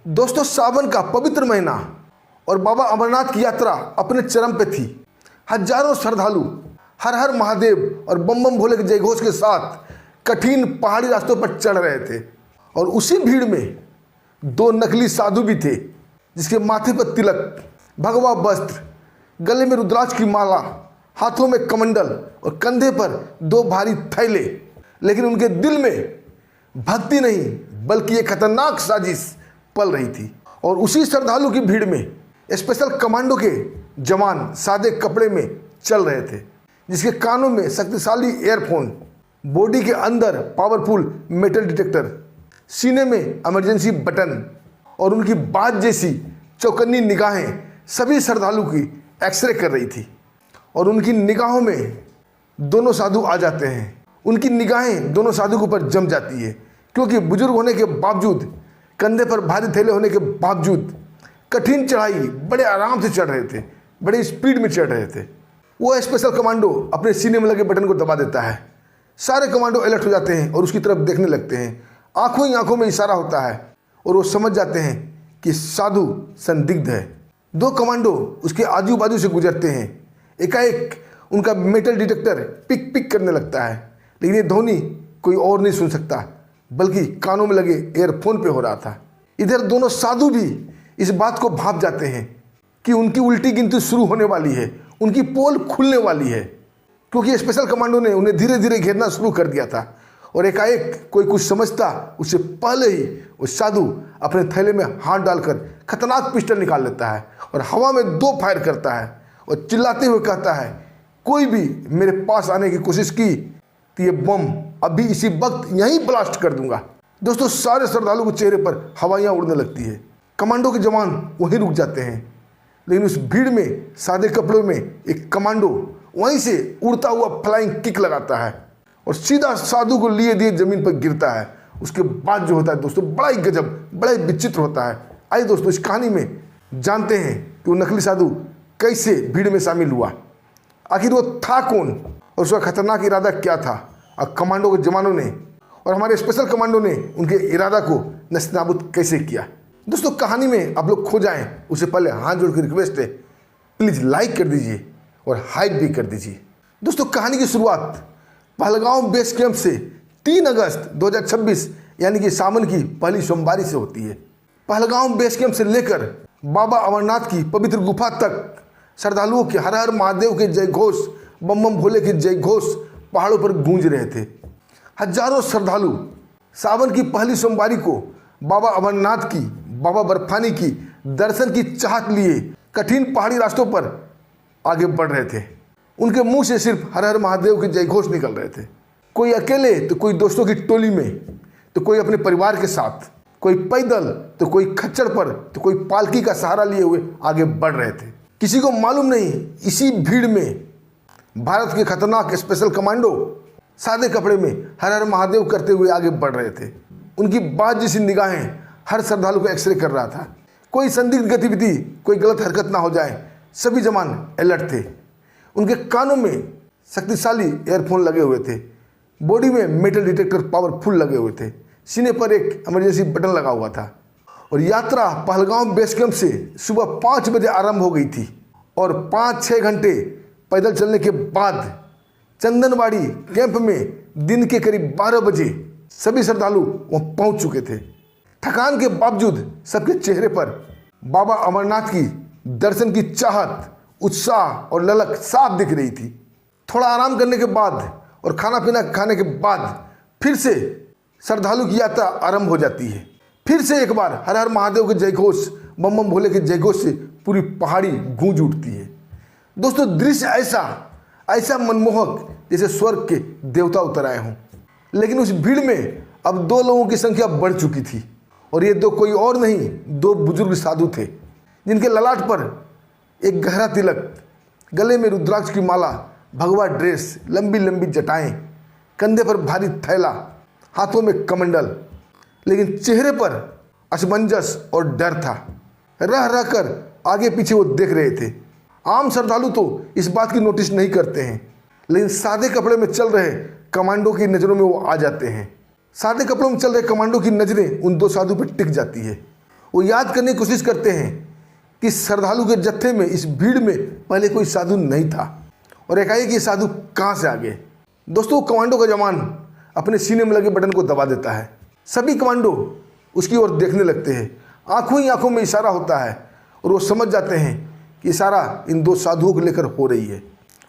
दोस्तों, सावन का पवित्र महीना और बाबा अमरनाथ की यात्रा अपने चरम पे थी। हजारों श्रद्धालु हर हर महादेव और बम बम भोले के जयघोष के साथ कठिन पहाड़ी रास्तों पर चढ़ रहे थे। और उसी भीड़ में दो नकली साधु भी थे, जिसके माथे पर तिलक, भगवा वस्त्र, गले में रुद्राक्ष की माला, हाथों में कमंडल और कंधे पर दो भारी थैले। लेकिन उनके दिल में भक्ति नहीं बल्कि एक खतरनाक साजिश पल रही थी। और उसी श्रद्धालु की भीड़ में स्पेशल कमांडो के जवान सादे कपड़े में चल रहे थे, जिसके कानों में शक्तिशाली एयरफोन, बॉडी के अंदर पावरफुल मेटल डिटेक्टर, सीने में इमरजेंसी बटन और उनकी बात जैसी चौकन्नी निगाहें सभी श्रद्धालु की एक्सरे कर रही थी। और उनकी निगाहों में दोनों साधु आ जाते हैं। उनकी निगाहें दोनों साधु के ऊपर जम जाती है, क्योंकि बुजुर्ग होने के बावजूद, कंधे पर भारी थैले होने के बावजूद कठिन चढ़ाई बड़े आराम से चढ़ रहे थे, बड़े स्पीड में चढ़ रहे थे। वो स्पेशल कमांडो अपने सीने में लगे बटन को दबा देता है। सारे कमांडो अलर्ट हो जाते हैं और उसकी तरफ देखने लगते हैं। आंखों ही आंखों में इशारा होता है और वो समझ जाते हैं कि साधु संदिग्ध है। दो कमांडो उसके आजू बाजू से गुजरते हैं। एकाएक उनका मेटल डिटेक्टर पिक पिक करने लगता है, लेकिन ये ध्वनि कोई और नहीं सुन सकता, बल्कि कानों में लगे एयरफोन पे हो रहा था। इधर दोनों साधु भी इस बात को भाप जाते हैं कि उनकी उल्टी गिनती शुरू होने वाली है, उनकी पोल खुलने वाली है, क्योंकि स्पेशल कमांडो ने उन्हें धीरे धीरे घेरना शुरू कर दिया था। और एकाएक कोई कुछ समझता उससे पहले ही वो साधु अपने थैले में हाथ डालकर खतरनाक पिस्टल निकाल लेता है और हवा में दो फायर करता है और चिल्लाते हुए कहता है, कोई भी मेरे पास आने की कोशिश की तो ये बम अभी इसी वक्त यहीं ब्लास्ट कर दूंगा। दोस्तों, सारे श्रद्धालु के चेहरे पर हवाइयाँ उड़ने लगती है। कमांडो के जवान वहीं रुक जाते हैं, लेकिन उस भीड़ में सादे कपड़ों में एक कमांडो वहीं से उड़ता हुआ फ्लाइंग किक लगाता है और सीधा साधु को लिए दिए जमीन पर गिरता है। उसके बाद जो होता है दोस्तों, बड़ा ही गजब, बड़ा ही विचित्र होता है। आइए दोस्तों, इस कहानी में जानते हैं कि वो नकली साधु कैसे भीड़ में शामिल हुआ, आखिर वो था कौन और उसका खतरनाक इरादा क्या था। और कमांडो के जवानों ने और हमारे स्पेशल कमांडो ने उनके इरादा को नस्तानाबूद कैसे किया। दोस्तों, कहानी में आप लोग खो जाएं उससे पहले हाथ जोड़ के रिक्वेस्ट है, प्लीज़ लाइक कर दीजिए और हाइप भी कर दीजिए। दोस्तों, कहानी की शुरुआत पहलगांव बेस कैंप से 3 अगस्त 2026 यानी कि सावन की पहली सोमवारी से होती है। पहलगांव बेस कैंप से लेकर बाबा अमरनाथ की पवित्र गुफा तक श्रद्धालुओं के हर हर महादेव के जय घोष, बम बम भोले के जय घोष पहाड़ों पर गूंज रहे थे। हजारों श्रद्धालु सावन की पहली सोमवारी को बाबा अमरनाथ की, बाबा बर्फानी की दर्शन की चाहत लिए कठिन पहाड़ी रास्तों पर आगे बढ़ रहे थे। उनके मुंह से सिर्फ हर हर महादेव के जय घोष निकल रहे थे। कोई अकेले तो कोई दोस्तों की टोली में, तो कोई अपने परिवार के साथ, कोई पैदल तो कोई खच्चर पर, तो कोई पालकी का सहारा लिए हुए आगे बढ़ रहे थे। किसी को मालूम नहीं इसी भीड़ में भारत के खतरनाक स्पेशल कमांडो सादे कपड़े में हर हर महादेव करते हुए आगे बढ़ रहे थे। उनकी बात जैसी निगाहें हर श्रद्धालु को एक्सरे कर रहा था। कोई संदिग्ध गतिविधि, कोई गलत हरकत ना हो जाए, सभी जवान अलर्ट थे। उनके कानों में शक्तिशाली एयरफोन लगे हुए थे, बॉडी में मेटल डिटेक्टर पावरफुल लगे हुए थे, सीने पर एक इमरजेंसी बटन लगा हुआ था। और यात्रा पहलगांव बेस कैंप से सुबह 5 बजे आरंभ हो गई थी और 5-6 घंटे पैदल चलने के बाद चंदनवाड़ी कैंप में दिन के करीब 12 बजे सभी श्रद्धालु वहाँ पहुँच चुके थे। थकान के बावजूद सबके चेहरे पर बाबा अमरनाथ की दर्शन की चाहत, उत्साह और ललक साफ दिख रही थी। थोड़ा आराम करने के बाद और खाना पीना खाने के बाद फिर से श्रद्धालु की यात्रा आरंभ हो जाती है। फिर से एक बार हर हर महादेव के जयघोष, बम बम भोले के जयघोष से पूरी पहाड़ी गूंज उठती है। दोस्तों, दृश्य ऐसा मनमोहक जैसे स्वर्ग के देवता उतर आए हों। लेकिन उस भीड़ में अब 2 लोगों की संख्या बढ़ चुकी थी और ये 2 कोई और नहीं, 2 बुजुर्ग साधु थे, जिनके ललाट पर एक गहरा तिलक, गले में रुद्राक्ष की माला, भगवा ड्रेस, लंबी लंबी जटाएं, कंधे पर भारी थैला, हाथों में कमंडल, लेकिन चेहरे पर असमंजस और डर था। रह रह कर आगे पीछे वो देख रहे थे। आम श्रद्धालु तो इस बात की नोटिस नहीं करते हैं, लेकिन सादे कपड़े में चल रहे कमांडो की नज़रों में वो आ जाते हैं। सादे कपड़ों में चल रहे कमांडो की नज़रें उन 2 साधु पर टिक जाती है। वो याद करने की कोशिश करते हैं कि श्रद्धालु के जत्थे में, इस भीड़ में पहले कोई साधु नहीं था और एकाएक ये साधु कहाँ से आ गए। दोस्तों, कमांडो का जवान अपने सीने में लगे बटन को दबा देता है। सभी कमांडो उसकी ओर देखने लगते हैं। आंखों ही आंखों में इशारा होता है और वो समझ जाते हैं कि इशारा इन दो साधुओं को लेकर हो रही है।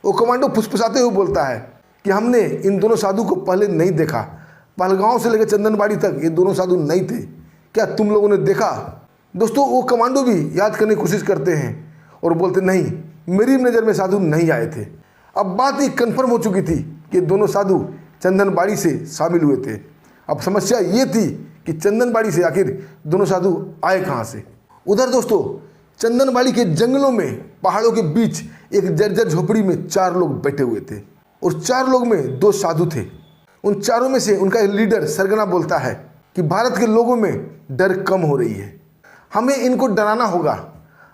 वो कमांडो फुसफुसाते हुए बोलता है कि हमने इन दोनों साधु को पहले नहीं देखा। पहलगांव से लेकर चंदनबाड़ी तक ये दोनों साधु नहीं थे, क्या तुम लोगों ने देखा? दोस्तों, वो कमांडो भी याद करने की कोशिश करते हैं और बोलते नहीं, मेरी नज़र में साधु नहीं आए थे। अब बात ये कन्फर्म हो चुकी थी कि दोनों साधु चंदनबाड़ी से शामिल हुए थे। अब समस्या ये थी कि चंदनबाड़ी से आखिर दोनों साधु आए कहाँ से। उधर दोस्तों, चंदनबाड़ी के जंगलों में, पहाड़ों के बीच एक जर्जर झोपड़ी में 4 लोग बैठे हुए थे और 4 लोग में 2 साधु थे। उन चारों में से उनका एक लीडर सरगना बोलता है कि भारत के लोगों में डर कम हो रही है, हमें इनको डराना होगा।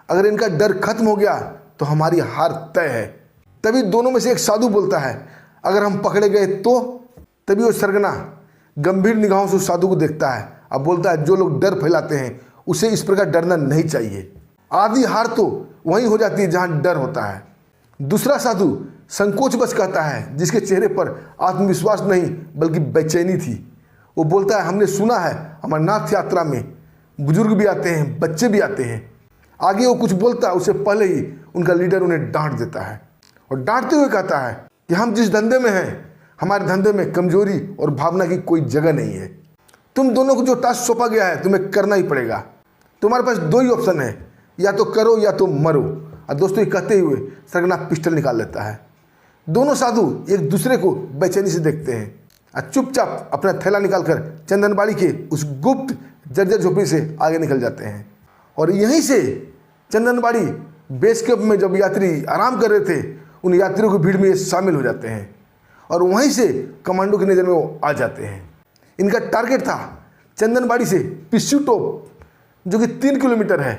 अगर इनका डर खत्म हो गया तो हमारी हार तय है। तभी दोनों में से एक साधु बोलता है, अगर हम पकड़े गए तो? तभी वो सरगना गंभीर निगाहों से उस साधु को देखता है। अब बोलता है, जो लोग डर फैलाते हैं उसे इस प्रकार डरना नहीं चाहिए। आधी हार तो वहीं हो जाती है जहां डर होता है। दूसरा साधु संकोच बस कहता है, जिसके चेहरे पर आत्मविश्वास नहीं बल्कि बेचैनी थी। वो बोलता है, हमने सुना है अमरनाथ यात्रा में बुजुर्ग भी आते हैं, बच्चे भी आते हैं। आगे वो कुछ बोलता है, उससे पहले ही उनका लीडर उन्हें डांट देता है और डांटते हुए कहता है कि हम जिस धंधे में हैं, हमारे धंधे में कमजोरी और भावना की कोई जगह नहीं है। तुम दोनों को जो टास्क सौंपा गया है तुम्हें करना ही पड़ेगा। तुम्हारे पास 2 ही ऑप्शन है, या तो करो या तो मरो। और दोस्तों, ये कहते हुए सरगना पिस्टल निकाल लेता है। दोनों साधु एक दूसरे को बेचैनी से देखते हैं और चुपचाप अपना थैला निकालकर चंदनबाड़ी के उस गुप्त जर्जर झोपड़ी से आगे निकल जाते हैं। और यहीं से चंदनबाड़ी बेस कैंप में जब यात्री आराम कर रहे थे, उन यात्रियों की भीड़ में ये शामिल हो जाते हैं और वहीं से कमांडो की नज़र में वो आ जाते हैं। इनका टारगेट था चंदनबाड़ी से पिस्सू टॉप, जो कि 3 किलोमीटर है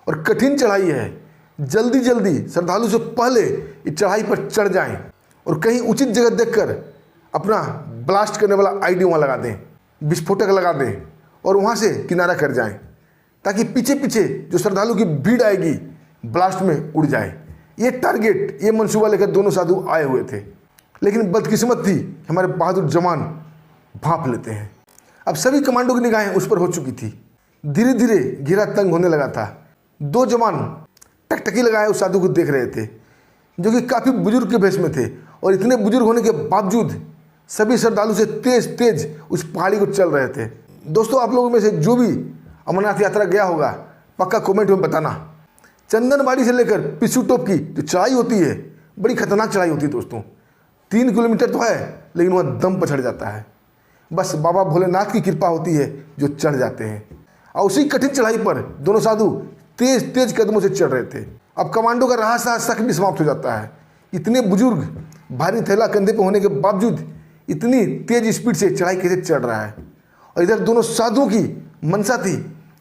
और कठिन चढ़ाई है। जल्दी जल्दी श्रद्धालु से पहले इस चढ़ाई पर चढ़ जाएं और कहीं उचित जगह देखकर अपना ब्लास्ट करने वाला आईडी वहाँ लगा दें, विस्फोटक लगा दें और वहाँ से किनारा कर जाएं, ताकि पीछे पीछे जो श्रद्धालु की भीड़ आएगी ब्लास्ट में उड़ जाए। ये टारगेट, ये मंसूबा लेकर दोनों साधु आए हुए थे, लेकिन बदकिस्मत थी हमारे बहादुर जवान भांप लेते हैं। अब सभी कमांडो की निगाहें उस पर हो चुकी थी। धीरे धीरे घेरा तंग होने लगा था। 2 जवान टकटकी लगाए उस साधु को देख रहे थे, जो कि काफ़ी बुजुर्ग के भेष में थे और इतने बुजुर्ग होने के बावजूद सभी श्रद्धालु से तेज तेज उस पहाड़ी को चल रहे थे। दोस्तों, आप लोगों में से जो भी अमरनाथ यात्रा गया होगा, पक्का कमेंट में बताना। चंदनबाड़ी से लेकर पिस्सू टॉप की जो चढ़ाई होती है, बड़ी खतरनाक चढ़ाई होती है दोस्तों। 3 किलोमीटर तो है, लेकिन वह दम पछड़ जाता है। बस बाबा भोलेनाथ की कृपा होती है जो चढ़ जाते हैं। और उसी कठिन चढ़ाई पर दोनों साधु तेज तेज कदमों से चढ़ रहे थे। अब कमांडो का रहा शक भी समाप्त हो जाता है। इतने बुजुर्ग, भारी थैला कंधे पर होने के बावजूद इतनी तेज स्पीड से चढ़ाई कैसे चढ़ रहा है। और इधर दोनों साधुओं की मनसा थी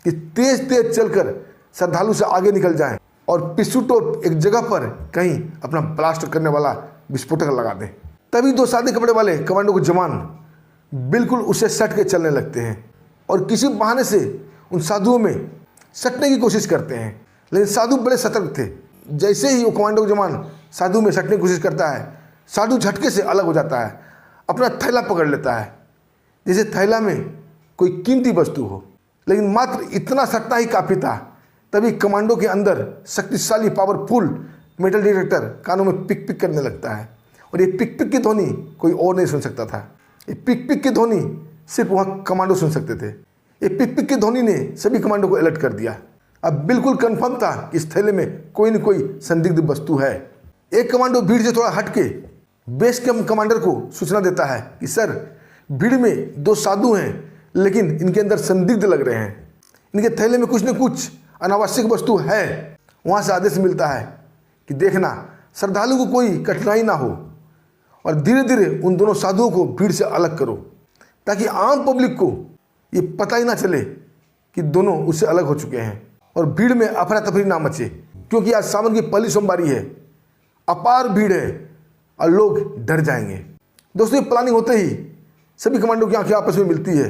कि तेज तेज चलकर श्रद्धालु से आगे निकल जाएं और पिस्सू टॉप एक जगह पर कहीं अपना ब्लास्ट करने वाला विस्फोटक लगा दें। तभी 2 सादे कपड़े वाले कमांडो के जवान बिल्कुल उससे सट के चलने लगते हैं और किसी बहाने से उन साधुओं में सटने की कोशिश करते हैं। लेकिन साधु बड़े सतर्क थे। जैसे ही वो कमांडो का जवान साधु में सटने की कोशिश करता है, साधु झटके से अलग हो जाता है, अपना थैला पकड़ लेता है जैसे थैला में कोई कीमती वस्तु हो। लेकिन मात्र इतना सटना ही काफ़ी था। तभी कमांडो के अंदर शक्तिशाली पावरफुल मेटल डिटेक्टर कानों में पिक पिक करने लगता है और ये पिक पिक की ध्वनि कोई और नहीं सुन सकता था। ये पिक पिक की ध्वनि सिर्फ वहाँ कमांडो सुन सकते थे। ये पिक पिक की ध्वनि ने सभी कमांडो को अलर्ट कर दिया। अब बिल्कुल कंफर्म था कि इस थैले में कोई न कोई संदिग्ध वस्तु है। एक कमांडो भीड़ से थोड़ा हटके बेस कैंप कमांडर को सूचना देता है कि सर, भीड़ में 2 साधु हैं, लेकिन इनके अंदर संदिग्ध लग रहे हैं। इनके थैले में कुछ न कुछ अनावश्यक वस्तु है। वहाँ से आदेश मिलता है कि देखना श्रद्धालु को कोई कठिनाई ना हो और धीरे धीरे उन दोनों साधुओं को भीड़ से अलग करो, ताकि आम पब्लिक को ये पता ही ना चले कि दोनों उससे अलग हो चुके हैं और भीड़ में अफरा तफरी ना मचे। क्योंकि आज सावन की पहली सोमवारी है, अपार भीड़ है और लोग डर जाएंगे। दोस्तों, ये प्लानिंग होते ही सभी कमांडो की आंखें आपस में मिलती है,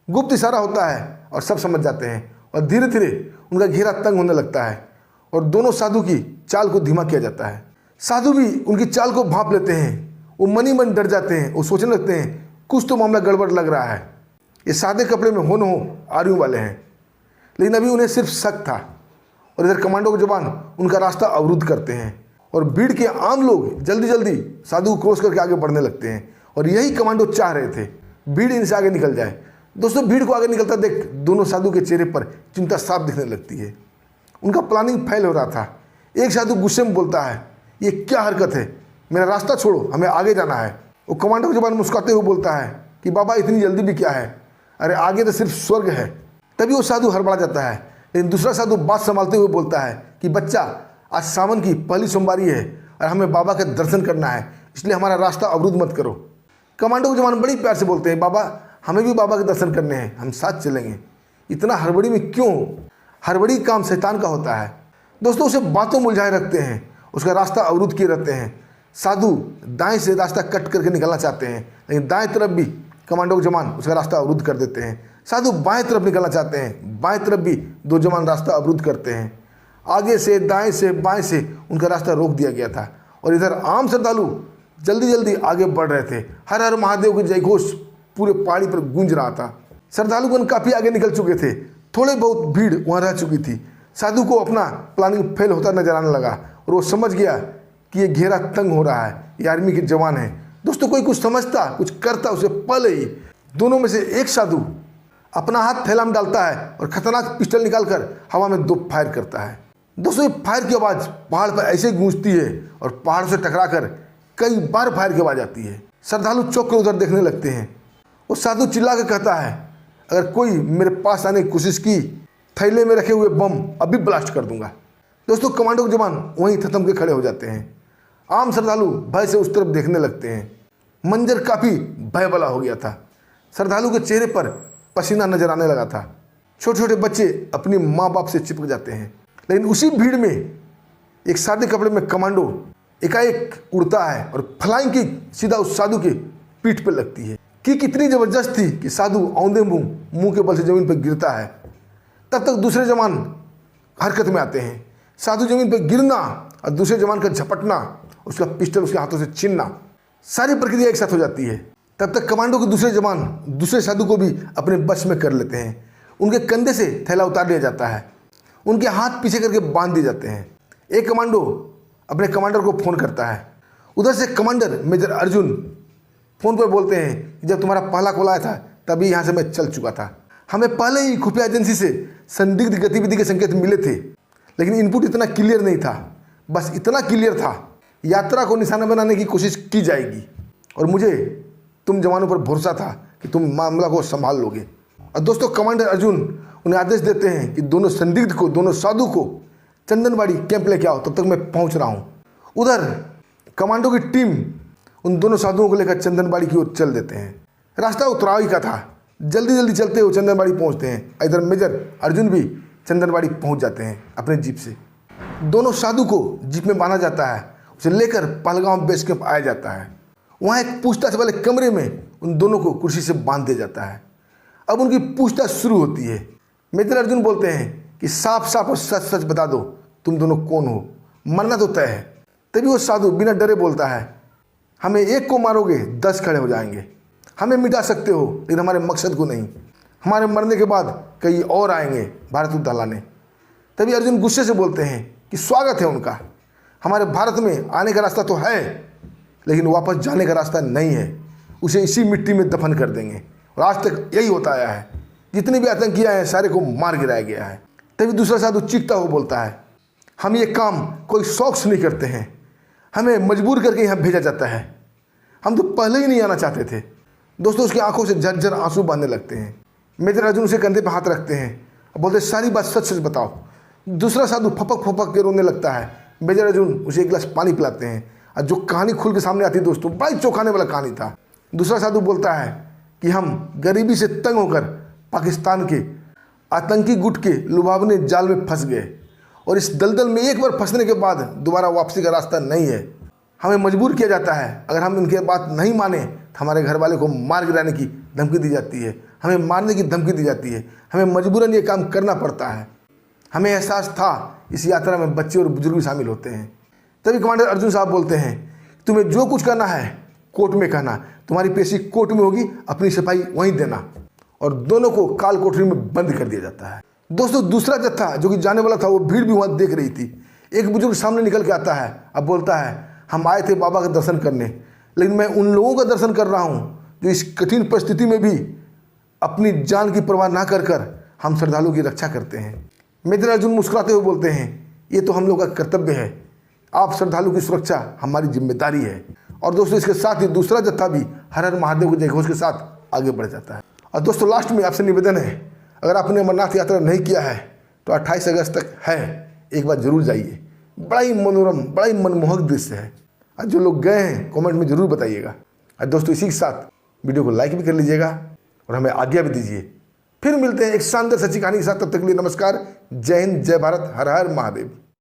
गुप्त इशारा होता है और सब समझ जाते हैं और धीरे धीरे उनका घेरा तंग होने लगता है और दोनों साधु की चाल को धीमा किया जाता है। साधु भी उनकी चाल को भांप लेते हैं। वो मन ही मन डर जाते हैं। वो सोचने लगते हैं कुछ तो मामला गड़बड़ लग रहा है, ये सादे कपड़े में हो न हो आर्यों वाले हैं। लेकिन अभी उन्हें सिर्फ शक था। और इधर कमांडो के जवान उनका रास्ता अवरुद्ध करते हैं और भीड़ के आम लोग जल्दी जल्दी साधु को क्रॉस करके आगे बढ़ने लगते हैं। और यही कमांडो चाह रहे थे, भीड़ इनसे आगे निकल जाए। दोस्तों, भीड़ को आगे निकलता देख दोनों साधु के चेहरे पर चिंता साफ दिखने लगती है। उनका प्लानिंग फेल हो रहा था। एक साधु गुस्से में बोलता है, ये क्या हरकत है, मेरा रास्ता छोड़ो, हमें आगे जाना है। वो कमांडो के जवान मुस्कुराते हुए बोलता है कि बाबा इतनी जल्दी भी क्या है, अरे आगे तो सिर्फ स्वर्ग है। तभी वो साधु हड़बड़ा जाता है। लेकिन दूसरा साधु बात संभालते हुए बोलता है कि बच्चा, आज सावन की पहली सोमवारी है और हमें बाबा के दर्शन करना है, इसलिए हमारा रास्ता अवरुद्ध मत करो। कमांडो के जवान बड़ी प्यार से बोलते हैं, बाबा हमें भी बाबा के दर्शन करने हैं, हम साथ चलेंगे। इतना हड़बड़ी में क्यों? हड़बड़ी काम शैतान का होता है। दोस्तों, उसे बातों में उलझाए रखते हैं, उसका रास्ता अवरुद्ध किए रहते हैं। साधु दाएं से रास्ता कट करके निकलना चाहते हैं, लेकिन दाएं तरफ भी कमांडो के जवान उसका रास्ता अवरुद्ध कर देते हैं। साधु बाएं तरफ निकलना चाहते हैं, बाएं तरफ भी दो जवान रास्ता अवरुद्ध करते हैं। आगे से दाएं से बाएं से उनका रास्ता रोक दिया गया था। और इधर आम श्रद्धालु जल्दी जल्दी आगे बढ़ रहे थे। हर हर महादेव के जयघोष पूरे पहाड़ी पर गूंज रहा था। श्रद्धालुगण काफ़ी आगे निकल चुके थे, थोड़े बहुत भीड़ वहाँ रह चुकी थी। साधु को अपना प्लानिंग फेल होता नजर आने लगा और वो समझ गया कि ये घेरा तंग हो रहा है, ये आर्मी के जवान हैं। दोस्तों, कोई कुछ समझता कुछ करता उसे पल ही दोनों में से एक साधु अपना हाथ थैला में डालता है और खतरनाक पिस्टल निकालकर हवा में 2 फायर करता है। दोस्तों, ये फायर की आवाज़ पहाड़ पर ऐसे गूंजती है और पहाड़ से टकराकर कई बार फायर की आवाज़ आती है। श्रद्धालु चौंक कर उधर देखने लगते हैं। वो साधु चिल्ला के कहता है, अगर कोई मेरे पास आने की कोशिश की, थैले में रखे हुए बम अभी ब्लास्ट कर दूंगा। दोस्तों, कमांडो के जवान वहीं थथम के खड़े हो जाते हैं। आम श्रद्धालु भय से उस तरफ देखने लगते हैं। मंजर काफ़ी भय वाला हो गया था। श्रद्धालु के चेहरे पर पसीना नजर आने लगा था। छोटे छोटे बच्चे अपनी माँ बाप से चिपक जाते हैं। लेकिन उसी भीड़ में एक सादे कपड़े में कमांडो एकाएक उड़ता है और फ्लाइंग किक सीधा उस साधु के पीठ पर लगती है। किक इतनी जबरदस्त थी कि साधु औंधे मुंह के बल से जमीन पर गिरता है। तब तक दूसरे जवान हरकत में आते हैं। साधु जमीन पर गिरना और दूसरे जवान का झपटना, उसका पिस्टल उसके हाथों से छीनना, सारी प्रक्रिया एक साथ हो जाती है। तब तक कमांडो के दूसरे जवान दूसरे साधु को भी अपने बस में कर लेते हैं। उनके कंधे से थैला उतार लिया जाता है, उनके हाथ पीछे करके बांध दिए जाते हैं। एक कमांडो अपने कमांडर को फ़ोन करता है। उधर से कमांडर मेजर अर्जुन फ़ोन पर बोलते हैं कि जब तुम्हारा पहला कॉल आया था तभी यहाँ से मैं चल चुका था। हमें पहले ही खुफिया एजेंसी से संदिग्ध गतिविधि के संकेत मिले थे, लेकिन इनपुट इतना क्लियर नहीं था। बस इतना क्लियर था, यात्रा को निशाना बनाने की कोशिश की जाएगी और मुझे तुम जवानों पर भरोसा था कि तुम मामला को संभाल लोगे। और दोस्तों, कमांडर अर्जुन उन्हें आदेश देते हैं कि दोनों संदिग्ध को, दोनों साधु को चंदनबाड़ी कैंप लेके आओ, तब तक मैं पहुंच रहा हूँ। उधर कमांडो की टीम उन दोनों साधुओं को लेकर चंदनबाड़ी की ओर चल देते हैं। रास्ता उतरावी का था, जल्दी जल्दी चलते हुए चंदनबाड़ी पहुंचते हैं। इधर मेजर अर्जुन भी चंदनबाड़ी पहुंच जाते हैं अपने जीप से। दोनों साधु को जीप में बांधा जाता है, उसे लेकर पहलगांव बेस कैंप आया जाता है। वहाँ एक पूछताछ वाले कमरे में उन दोनों को कुर्सी से बांध दिया जाता है। अब उनकी पूछताछ शुरू होती है। मेजर अर्जुन बोलते हैं कि साफ साफ और सच सच बता दो, तुम दोनों कौन हो, मरना तो तय है। तभी वो साधु बिना डरे बोलता है, हमें एक को मारोगे 10 खड़े हो जाएंगे, हमें मिटा सकते हो लेकिन हमारे मकसद को नहीं, हमारे मरने के बाद कई और आएंगे भारत उद्धार लाने। तभी अर्जुन गुस्से से बोलते हैं कि स्वागत है उनका, हमारे भारत में आने का रास्ता तो है लेकिन वापस जाने का रास्ता नहीं है, उसे इसी मिट्टी में दफन कर देंगे। और आज तक यही होता आया है, जितने भी आतंकी आए हैं सारे को मार गिराया गया है। तभी दूसरा साधु चीखता हुआ बोलता है, हम ये काम कोई शौक से नहीं करते हैं, हमें मजबूर करके यहाँ भेजा जाता है, हम तो पहले ही नहीं आना चाहते थे। दोस्तों, उसकी आंखों से झरझर आंसू बहने लगते हैं। मेजर अर्जुन उसे कंधे पर हाथ रखते हैं और बोलते, सारी बात सच सच बताओ। दूसरा साधु फपक फपक के रोने लगता है। मेजर अर्जुन उसे एक गिलास पानी पिलाते हैं और जो कहानी खुल के सामने आती है दोस्तों, बड़ा चौंकाने वाला कहानी था। दूसरा साधु बोलता है कि हम गरीबी से तंग होकर पाकिस्तान के आतंकी गुट के लुभावने जाल में फंस गए और इस दलदल में एक बार फंसने के बाद दोबारा वापसी का रास्ता नहीं है। हमें मजबूर किया जाता है, अगर हम इनके बात नहीं माने तो हमारे घर वाले को मार गिराने की धमकी दी जाती है, हमें मारने की धमकी दी जाती है, हमें मजबूरन ये काम करना पड़ता है। हमें एहसास था इस यात्रा में बच्चे और बुजुर्ग भी शामिल होते हैं। तभी कमांडर अर्जुन साहब बोलते हैं, तुम्हें जो कुछ करना है कोर्ट में कहना, तुम्हारी पेशी कोर्ट में होगी, अपनी सफाई वहीं देना। और दोनों को काल कोठरी में बंद कर दिया जाता है। दोस्तों, दूसरा जत्था जो कि जाने वाला था, वो भीड़ भी वहाँ देख रही थी। एक बुजुर्ग सामने निकल के आता है, अब बोलता है, हम आए थे बाबा का दर्शन करने, लेकिन मैं उन लोगों का दर्शन कर रहा हूँ जो इस कठिन परिस्थिति में भी अपनी जान की परवाह ना कर कर हम श्रद्धालुओं की रक्षा करते हैं। मेजर अर्जुन मुस्कुराते हुए बोलते हैं, ये तो हम लोग का कर्तव्य है, आप श्रद्धालु की सुरक्षा हमारी जिम्मेदारी है। और दोस्तों, इसके साथ ही दूसरा जत्था भी हर हर महादेव के जयघोष के साथ आगे बढ़ जाता है। और दोस्तों, लास्ट में आपसे निवेदन है, अगर आपने अमरनाथ यात्रा नहीं किया है तो 28 अगस्त तक है, एक बार जरूर जाइए। बड़ा ही मनोरम, बड़ा ही मनमोहक दृश्य है। और जो लोग गए हैं कमेंट में जरूर बताइएगा। और दोस्तों, इसी के साथ वीडियो को लाइक भी कर लीजिएगा और हमें आज्ञा भी दीजिए। फिर मिलते हैं एक शानदार सच्ची कहानी के साथ। तब तक के लिए नमस्कार, जय हिंद, जय भारत, हर हर महादेव।